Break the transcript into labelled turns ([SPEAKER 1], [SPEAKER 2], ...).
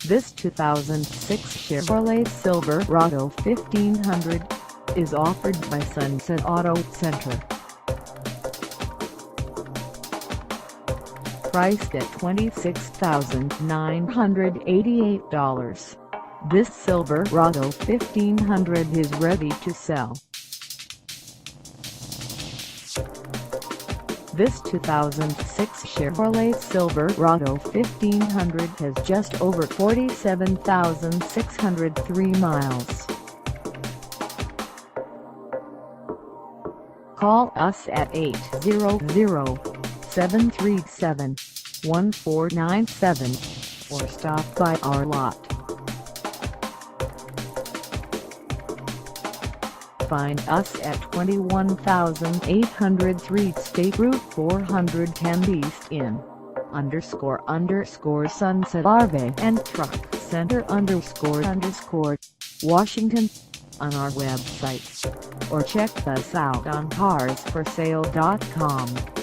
[SPEAKER 1] This 2006 Chevrolet Silverado 1500 is offered by Sunset Auto Center. Priced at $26,988, this Silverado 1500 is ready to sell. This 2006 Chevrolet Silverado 1500 has just over 47,603 miles. Call us at 800-737-1497 or stop by our lot. Find us at 21,803 State Route 410 East in _Sunset RV&TRUCK Center _ Washington on our website, or check us out on carsforsale.com.